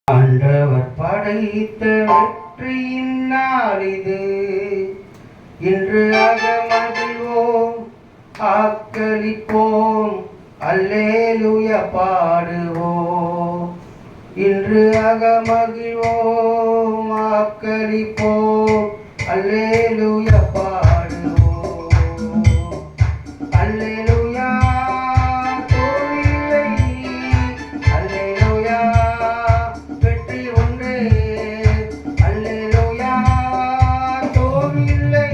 ஆண்டவர் படைத்த வெற்றியின் நாளிது. இன்று அகமகிழ்வோம், ஆக்களிப்போம், அல்லேலூயா பாடுவோம். இன்று அகமகிழ்வோம், ஆக்களிப்போம், அல்லேலூயா பாடுவோம். அல்லேலூயா தோல்வியில்லை, அல்லேலூயா வெற்றி உண்டு. அல்லேலூயா தோல்வியில்லை,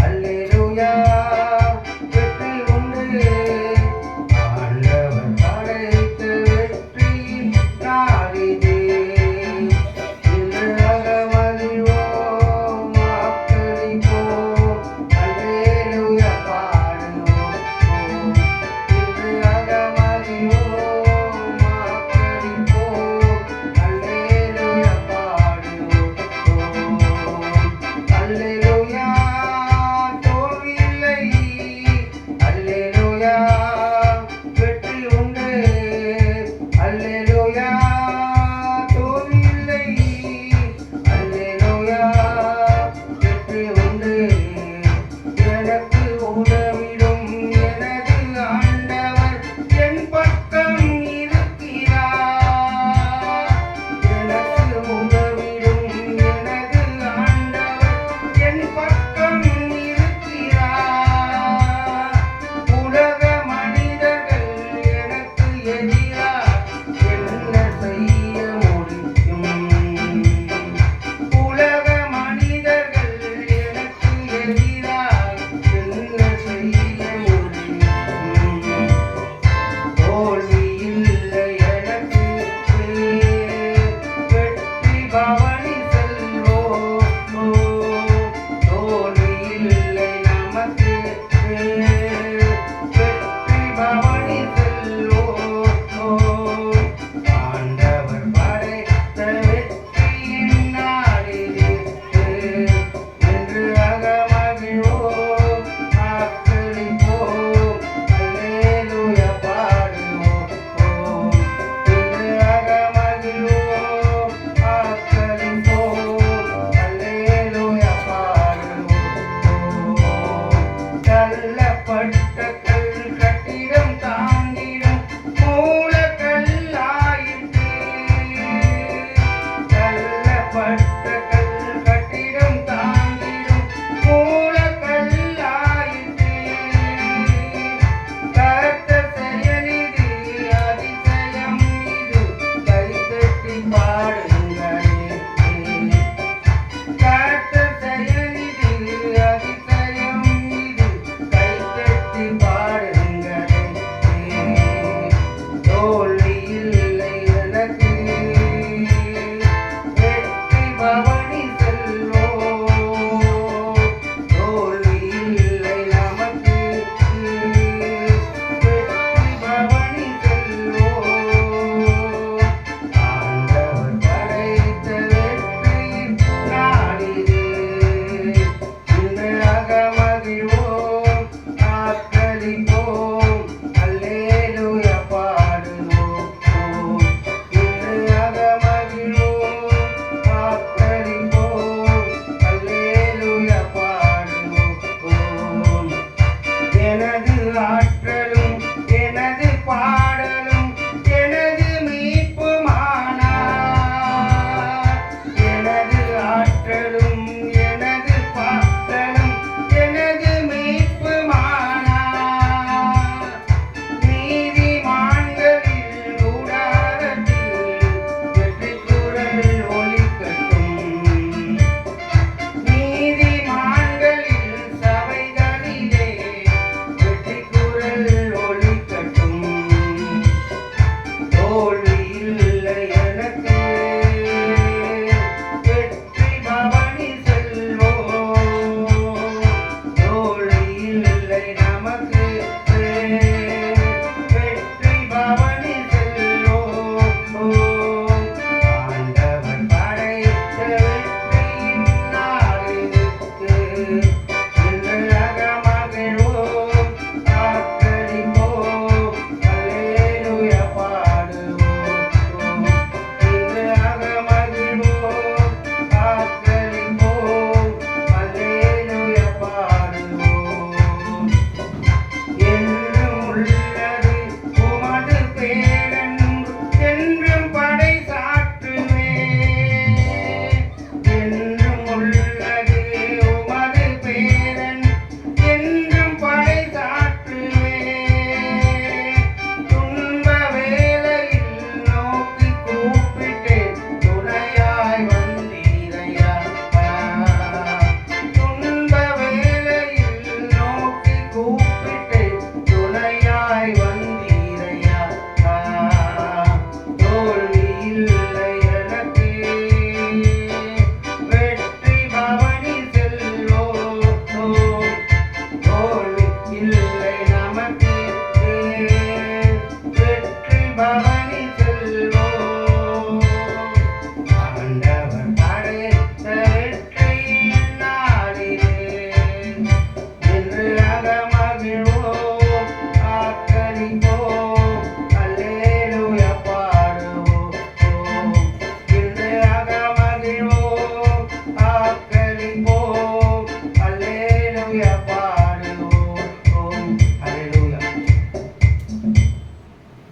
அல்லேலூயா வெற்றி உண்டு. ஆண்டவர் படைத்த வெற்றியின் நாளிது. இன்று அகமகிழ்வோம், ஆக்களிப்போம், அல்லேலூயா பாடுவோம். இன்று அகமகிழ்வோம், ஆக்களிப்போம், அல்லேலூயா பாடுவோம். அல்லேலூயா தோல்வியில்லை, அல்லேலூயா வெற்றி உண்டு. அல்லேலூயா தோல்வியில்லை, அல்லேலூயா வெற்றி உண்டு. எனக்கு உதவிடும் எனது ஆண்டவர் என் பக்கம் இருக்கிறார். எனக்கு உதவிடும் எனது ஆண்டவர் என் பக்கம் இருக்கிறார். உலக மனிதர்கள் எனக்கு எதிராக என்ன செய்ய முடியும்? உலக மனிதர்கள் எனக்கு எதிராக என்ன செய்ய முடியும்? தோல்வி இல்லை எனக்கு, வெற்றி பவனி செல்வோம். தோல்வி இல்லை நமக்கு, வெற்றி பவனி செல்வோம். ஆண்டவர் படைத்த வெற்றியின் நாளிது. இன்று அகமகிழ்வோம், ஆக்களிப்போம், அல்லேலூயா பாடுவோம். இன்று அகமகிழ்வோம், ஆக்களிப்போம், அல்லேலூயா பாடுவோம். தள்ளப்பட்ட கல் கட்டிடம் தாங்கிடும் மூலக்கல்லாயிற்று. தள்ளப்பட்ட கல் கட்டிடம் தாங்கிடும் மூலக்கல்லாயிற்று. கர்த்தர் செயலிது அதிசயம் இது, கைதட்டி பாடு